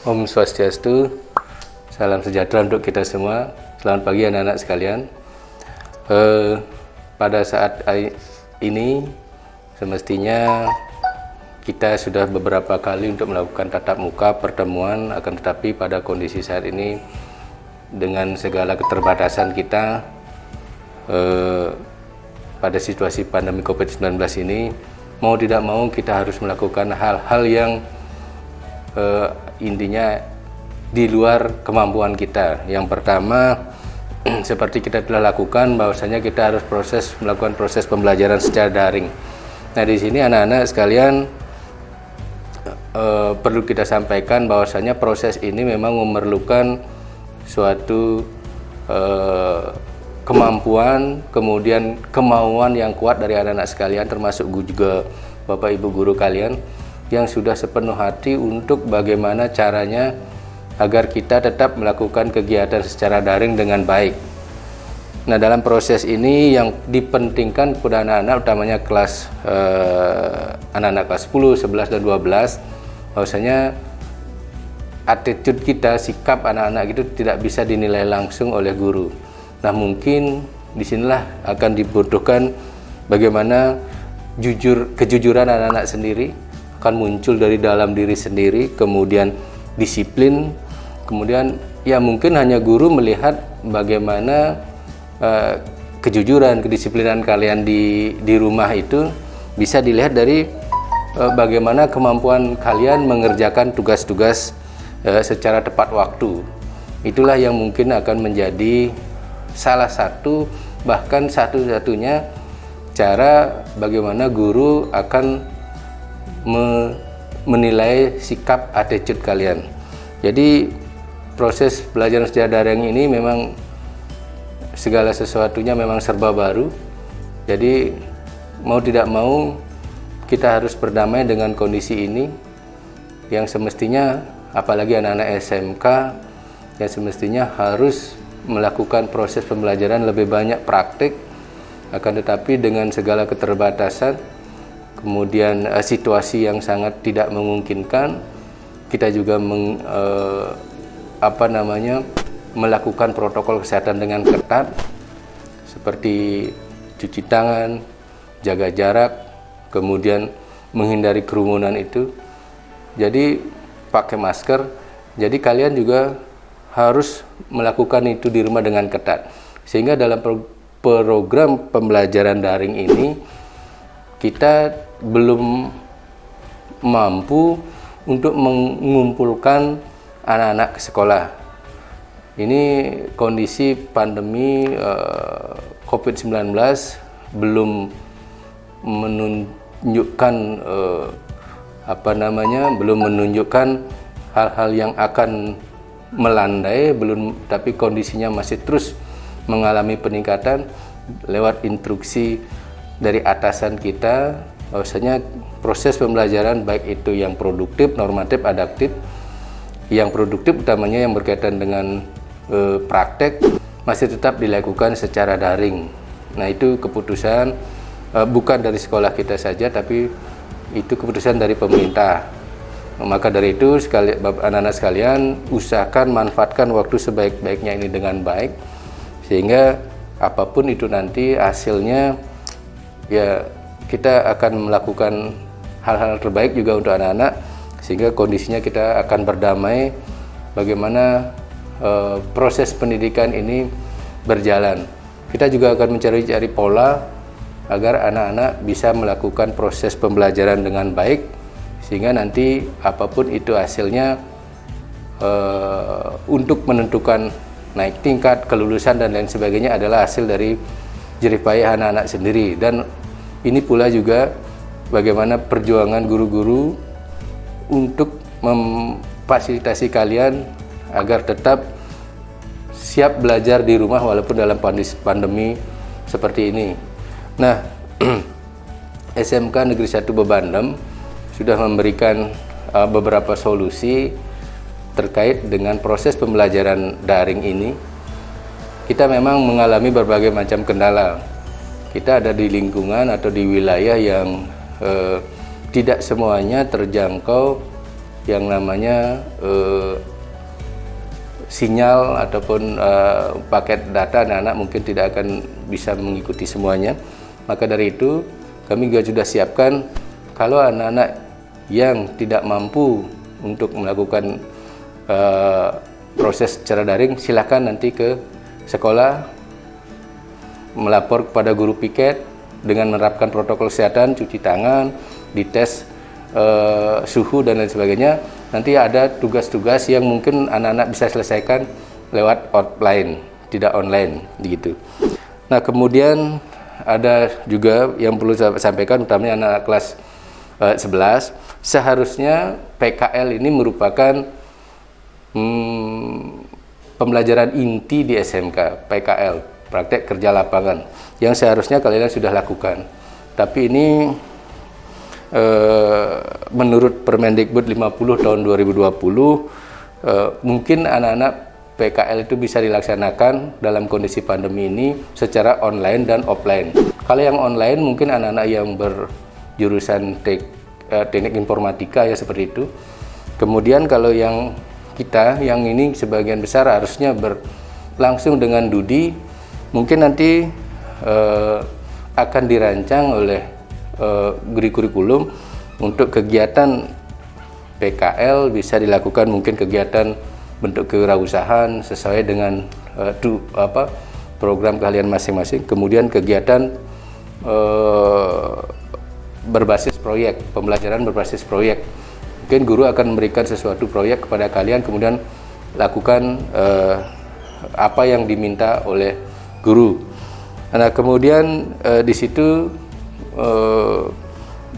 Om Swastiastu, salam sejahtera untuk kita semua. Selamat pagi anak-anak sekalian. Pada saat ini semestinya kita sudah beberapa kali untuk melakukan tatap muka pertemuan, akan tetapi pada kondisi saat ini dengan segala keterbatasan kita pada situasi pandemi COVID-19 ini, mau tidak mau kita harus melakukan hal-hal yang intinya di luar kemampuan kita. Yang pertama, seperti kita telah lakukan, bahwasanya kita harus melakukan proses pembelajaran secara daring. Nah, di sini anak-anak sekalian perlu kita sampaikan bahwasanya proses ini memang memerlukan suatu kemampuan, kemudian kemauan yang kuat dari anak-anak sekalian, termasuk juga Bapak Ibu guru kalian yang sudah sepenuh hati untuk bagaimana caranya agar kita tetap melakukan kegiatan secara daring dengan baik. Nah, dalam proses ini yang dipentingkan kepada anak-anak, utamanya kelas anak-anak kelas 10, 11, dan 12, bahwasanya attitude kita, sikap anak-anak itu tidak bisa dinilai langsung oleh guru. Nah, mungkin disinilah akan dibutuhkan bagaimana kejujuran anak-anak sendiri akan muncul dari dalam diri sendiri, kemudian disiplin, kemudian ya mungkin hanya guru melihat bagaimana kejujuran, kedisiplinan kalian di rumah itu bisa dilihat dari bagaimana kemampuan kalian mengerjakan tugas-tugas secara tepat waktu. Itulah yang mungkin akan menjadi salah satu, bahkan satu-satunya cara bagaimana guru akan menilai sikap attitude kalian. Jadi proses pelajaran secara daring ini memang segala sesuatunya memang serba baru. Jadi mau tidak mau kita harus berdamai dengan kondisi ini yang semestinya, apalagi anak-anak SMK yang semestinya harus melakukan proses pembelajaran lebih banyak praktik, akan tetapi dengan segala keterbatasan, kemudian situasi yang sangat tidak memungkinkan, kita juga melakukan protokol kesehatan dengan ketat, seperti cuci tangan, jaga jarak, kemudian menghindari kerumunan itu. Jadi pakai masker. Jadi kalian juga harus melakukan itu di rumah dengan ketat. Sehingga dalam program pembelajaran daring ini kita belum mampu untuk mengumpulkan anak-anak ke sekolah. Ini kondisi pandemi COVID-19 belum menunjukkan belum menunjukkan hal-hal yang akan melandai, tapi kondisinya masih terus mengalami peningkatan lewat instruksi dari atasan kita, bahwasanya proses pembelajaran baik itu yang produktif, normatif, adaptif, yang produktif utamanya yang berkaitan dengan praktek masih tetap dilakukan secara daring. Nah, itu keputusan bukan dari sekolah kita saja, tapi itu keputusan dari pemerintah. Maka dari itu anak-anak sekalian, usahakan manfaatkan waktu sebaik-baiknya ini dengan baik, sehingga apapun itu nanti hasilnya, ya kita akan melakukan hal-hal terbaik juga untuk anak-anak, sehingga kondisinya kita akan berdamai bagaimana proses pendidikan ini berjalan. Kita juga akan mencari-cari pola agar anak-anak bisa melakukan proses pembelajaran dengan baik, sehingga nanti apapun itu hasilnya untuk menentukan naik tingkat, kelulusan, dan lain sebagainya adalah hasil dari jerih payah anak-anak sendiri. Dan ini pula juga bagaimana perjuangan guru-guru untuk memfasilitasi kalian agar tetap siap belajar di rumah walaupun dalam pandemi seperti ini. Nah, SMK Negeri 1 Bebandem sudah memberikan beberapa solusi terkait dengan proses pembelajaran daring ini. Kita memang mengalami berbagai macam kendala. Kita ada di lingkungan atau di wilayah yang tidak semuanya terjangkau yang namanya sinyal ataupun paket data anak-anak mungkin tidak akan bisa mengikuti semuanya. Maka dari itu kami juga sudah siapkan kalau anak-anak yang tidak mampu untuk melakukan proses secara daring, silakan nanti ke sekolah melapor kepada guru piket dengan menerapkan protokol kesehatan, cuci tangan, dites suhu dan lain sebagainya. Nanti ada tugas-tugas yang mungkin anak-anak bisa selesaikan lewat offline, tidak online gitu. Nah, kemudian ada juga yang perlu saya sampaikan, utamanya anak-anak kelas 11, seharusnya PKL ini merupakan pembelajaran inti di SMK, PKL, praktek kerja lapangan, yang seharusnya kalian sudah lakukan. Tapi ini menurut Permendikbud 50 tahun 2020 mungkin anak-anak PKL itu bisa dilaksanakan dalam kondisi pandemi ini secara online dan offline. Kalau yang online mungkin anak-anak yang berjurusan teknik informatika ya seperti itu. Kemudian kalau yang kita yang ini sebagian besar harusnya berlangsung dengan DUDI, mungkin nanti akan dirancang oleh kurikulum untuk kegiatan PKL bisa dilakukan mungkin kegiatan bentuk kewirausahaan sesuai dengan program kalian masing-masing. Kemudian kegiatan berbasis proyek, pembelajaran berbasis proyek. Mungkin guru akan memberikan sesuatu proyek kepada kalian, kemudian lakukan apa yang diminta oleh guru. Nah, kemudian di situ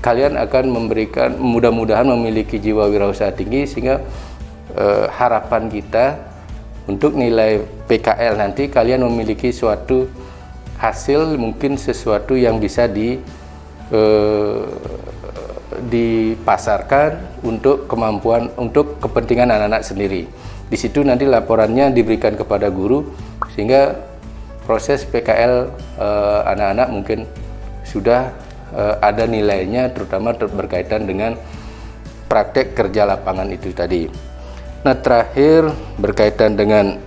kalian akan memberikan, mudah-mudahan memiliki jiwa wirausaha tinggi, sehingga harapan kita untuk nilai PKL nanti kalian memiliki suatu hasil, mungkin sesuatu yang bisa dipasarkan untuk kemampuan, untuk kepentingan anak-anak sendiri. Di situ nanti laporannya diberikan kepada guru, sehingga proses PKL anak-anak mungkin sudah ada nilainya, terutama berkaitan dengan praktek kerja lapangan itu tadi. Nah, terakhir berkaitan dengan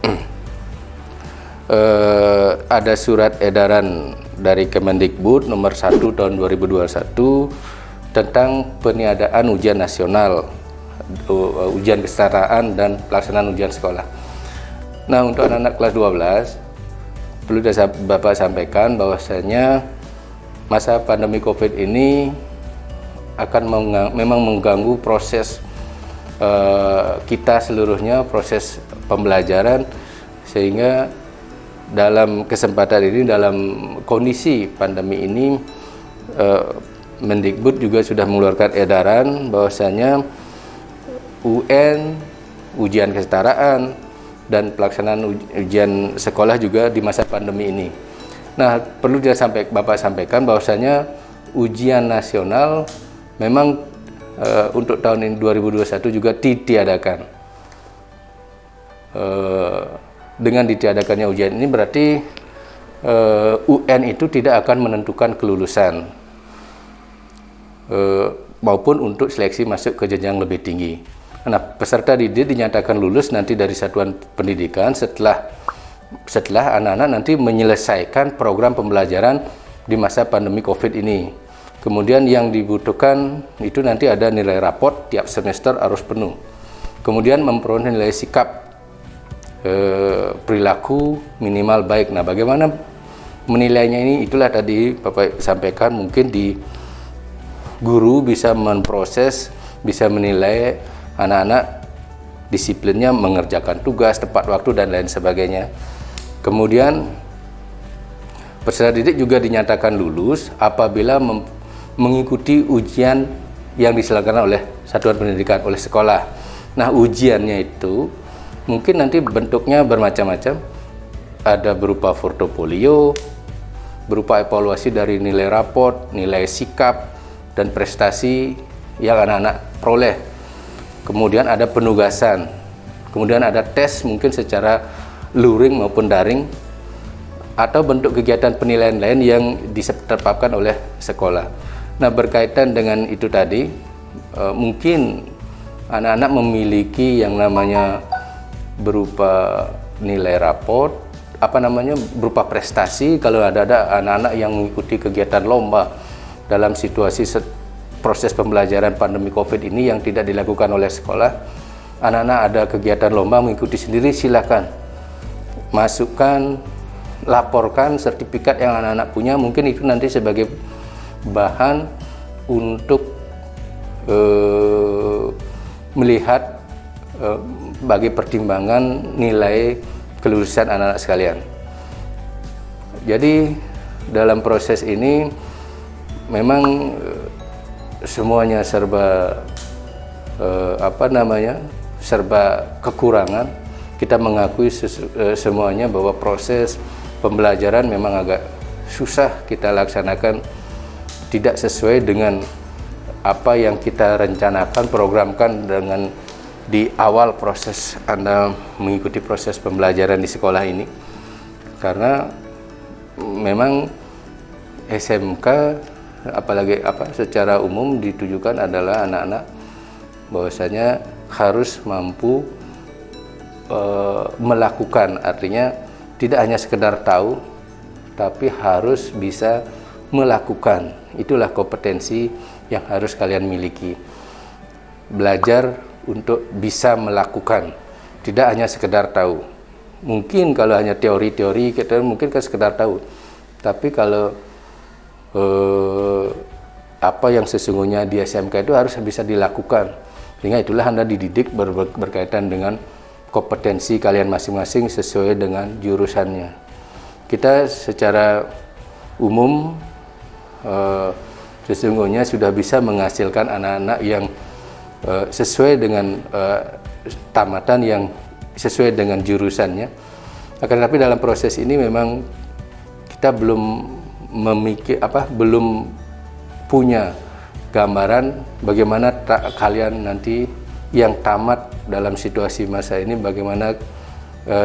ada surat edaran dari Kemendikbud nomor 1 tahun 2021 tentang peniadaan ujian nasional, ujian kesetaraan dan pelaksanaan ujian sekolah. Nah, untuk anak-anak kelas 12 perlu Bapak sampaikan bahwasanya masa pandemi COVID ini akan memang mengganggu proses kita seluruhnya, proses pembelajaran, sehingga dalam kesempatan ini, dalam kondisi pandemi ini, Mendikbud juga sudah mengeluarkan edaran bahwasanya UN, ujian kesetaraan, dan pelaksanaan ujian sekolah juga di masa pandemi ini. Nah, perlu Bapak sampaikan bahwasanya ujian nasional memang untuk tahun ini 2021 juga ditiadakan. Dengan ditiadakannya ujian ini berarti UN itu tidak akan menentukan kelulusan maupun untuk seleksi masuk ke jenjang lebih tinggi. Nah, peserta didik dinyatakan lulus nanti dari satuan pendidikan setelah anak-anak nanti menyelesaikan program pembelajaran di masa pandemi COVID ini. Kemudian yang dibutuhkan itu nanti ada nilai raport tiap semester harus penuh. Kemudian memperoleh nilai sikap perilaku minimal baik. Nah, bagaimana menilainya ini? Itulah tadi Bapak sampaikan, mungkin di guru bisa memproses, bisa menilai anak-anak disiplinnya, mengerjakan tugas tepat waktu dan lain sebagainya. Kemudian peserta didik juga dinyatakan lulus apabila mengikuti ujian yang diselenggarakan oleh satuan pendidikan, oleh sekolah. Nah, ujiannya itu mungkin nanti bentuknya bermacam-macam. Ada berupa portofolio, berupa evaluasi dari nilai raport, nilai sikap, dan prestasi yang anak-anak peroleh. Kemudian ada penugasan, kemudian ada tes mungkin secara luring maupun daring, atau bentuk kegiatan penilaian lain yang ditetapkan oleh sekolah. Nah, berkaitan dengan itu tadi, mungkin anak-anak memiliki yang namanya berupa nilai raport, berupa prestasi. Kalau ada anak-anak yang mengikuti kegiatan lomba dalam situasi proses pembelajaran pandemi COVID ini yang tidak dilakukan oleh sekolah, anak-anak ada kegiatan lomba mengikuti sendiri, silakan masukkan, laporkan sertifikat yang anak-anak punya. Mungkin itu nanti sebagai bahan untuk melihat bagi pertimbangan nilai kelulusan anak-anak sekalian. Jadi dalam proses ini memang semuanya serba serba kekurangan. Kita mengakui semuanya bahwa proses pembelajaran memang agak susah kita laksanakan, tidak sesuai dengan apa yang kita rencanakan, programkan dengan di awal proses Anda mengikuti proses pembelajaran di sekolah ini. Karena memang SMK apalagi secara umum ditujukan adalah anak-anak bahwasanya harus mampu melakukan, artinya tidak hanya sekedar tahu tapi harus bisa melakukan. Itulah kompetensi yang harus kalian miliki. Belajar untuk bisa melakukan, tidak hanya sekedar tahu. Mungkin kalau hanya teori-teori kita mungkin kan sekedar tahu, tapi kalau apa yang sesungguhnya di SMK itu harus bisa dilakukan, sehingga itulah Anda dididik berkaitan dengan kompetensi kalian masing-masing sesuai dengan jurusannya. Kita secara umum sesungguhnya sudah bisa menghasilkan anak-anak yang sesuai dengan tamatan yang sesuai dengan jurusannya. Akan tetapi dalam proses ini memang kita belum belum punya gambaran bagaimana kalian nanti yang tamat dalam situasi masa ini bagaimana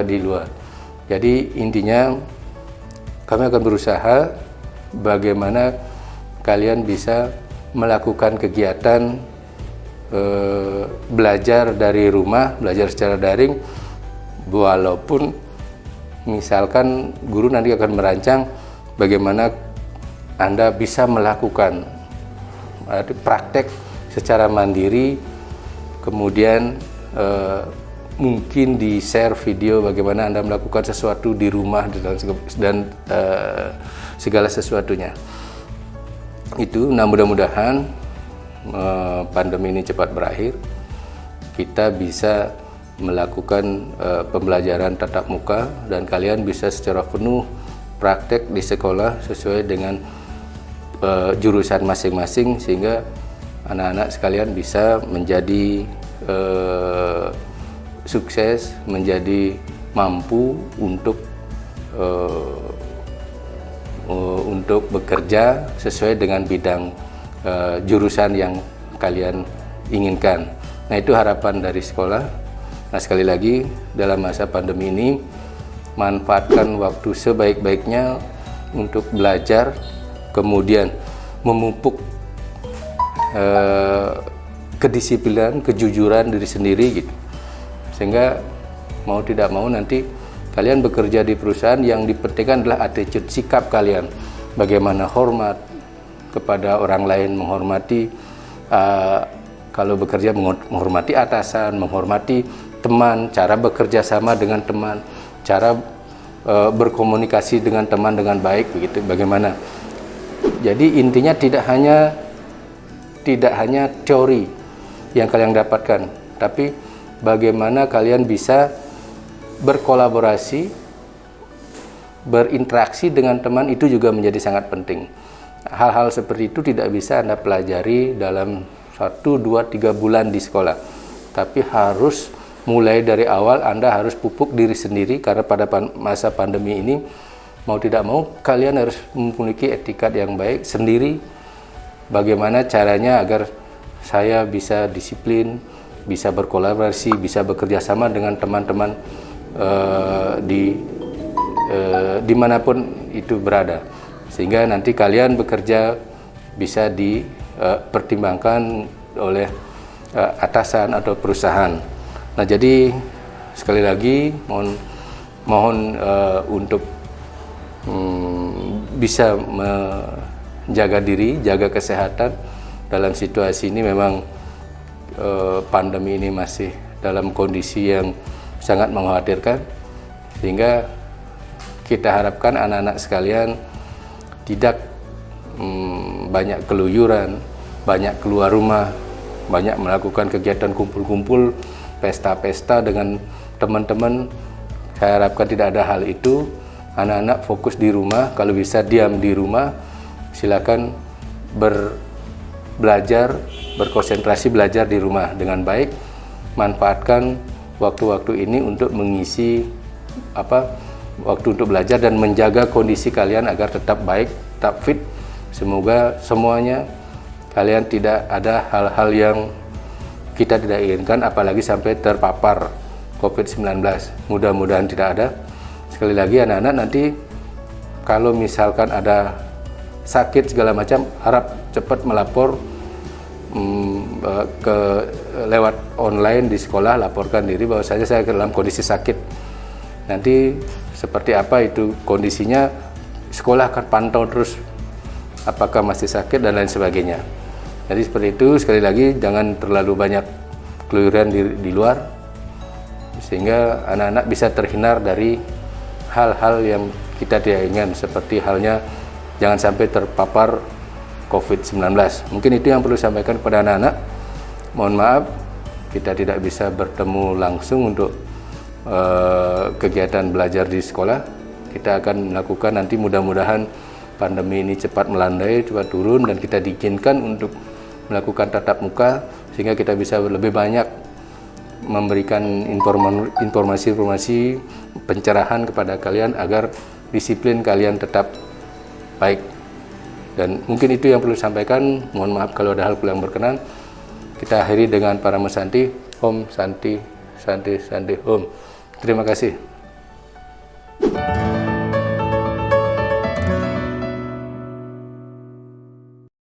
di luar. Jadi intinya kami akan berusaha bagaimana kalian bisa melakukan kegiatan belajar dari rumah, belajar secara daring, walaupun misalkan guru nanti akan merancang bagaimana Anda bisa melakukan praktek secara mandiri, kemudian mungkin di-share video bagaimana Anda melakukan sesuatu di rumah dan segala sesuatunya. Itu, nah mudah-mudahan pandemi ini cepat berakhir, kita bisa melakukan pembelajaran tatap muka dan kalian bisa secara penuh praktek di sekolah sesuai dengan jurusan masing-masing, sehingga anak-anak sekalian bisa menjadi sukses, menjadi mampu untuk bekerja sesuai dengan bidang jurusan yang kalian inginkan. Nah, itu harapan dari sekolah. Nah, sekali lagi dalam masa pandemi ini manfaatkan waktu sebaik-baiknya untuk belajar, kemudian memupuk kedisiplinan, kejujuran diri sendiri gitu. Sehingga mau tidak mau nanti kalian bekerja di perusahaan yang dipentingkan adalah attitude, sikap kalian. Bagaimana hormat kepada orang lain, menghormati kalau bekerja menghormati atasan, menghormati teman, cara bekerja sama dengan teman, cara berkomunikasi dengan teman dengan baik begitu. Bagaimana? Jadi intinya tidak hanya teori yang kalian dapatkan, tapi bagaimana kalian bisa berkolaborasi, berinteraksi dengan teman, itu juga menjadi sangat penting. Hal-hal seperti itu tidak bisa Anda pelajari dalam 1, 2, 3 bulan di sekolah, tapi harus mulai dari awal. Anda harus pupuk diri sendiri, karena pada masa pandemi ini mau tidak mau kalian harus memiliki etikat yang baik sendiri. Bagaimana caranya agar saya bisa disiplin, bisa berkolaborasi, bisa bekerja sama dengan teman-teman dimanapun itu berada, sehingga nanti kalian bekerja bisa dipertimbangkan oleh atasan atau perusahaan. Nah, jadi sekali lagi mohon untuk bisa menjaga diri, jaga kesehatan dalam situasi ini. Memang pandemi ini masih dalam kondisi yang sangat mengkhawatirkan, sehingga kita harapkan anak-anak sekalian tidak banyak keluyuran, banyak keluar rumah, banyak melakukan kegiatan kumpul-kumpul, pesta-pesta dengan teman-teman. Saya harapkan tidak ada hal itu. Anak-anak fokus di rumah, kalau bisa diam di rumah. Silakan belajar, berkonsentrasi belajar di rumah dengan baik. Manfaatkan waktu-waktu ini untuk mengisi waktu untuk belajar dan menjaga kondisi kalian agar tetap baik, tetap fit. Semoga semuanya kalian tidak ada hal-hal yang kita tidak inginkan, apalagi sampai terpapar COVID-19. Mudah-mudahan tidak ada. Sekali lagi anak-anak, nanti kalau misalkan ada sakit segala macam, harap cepat melapor lewat online di sekolah, laporkan diri bahwasanya saya dalam kondisi sakit. Nanti seperti apa itu kondisinya, sekolah akan pantau terus apakah masih sakit dan lain sebagainya. Jadi seperti itu. Sekali lagi, jangan terlalu banyak keluyuran di luar, sehingga anak-anak bisa terhindar dari hal-hal yang kita tidak inginkan, seperti halnya jangan sampai terpapar COVID-19. Mungkin itu yang perlu sampaikan kepada anak-anak. Mohon maaf kita tidak bisa bertemu langsung untuk kegiatan belajar di sekolah. Kita akan melakukan nanti, mudah-mudahan pandemi ini cepat melandai, cepat turun, dan kita diizinkan untuk melakukan tatap muka, sehingga kita bisa lebih banyak memberikan informasi-informasi pencerahan kepada kalian agar disiplin kalian tetap baik. Dan mungkin itu yang perlu sampaikan. Mohon maaf kalau ada hal kurang berkenan. Kita akhiri dengan Parama Santi. Om Santi, Santi, Santi, Om. Terima kasih.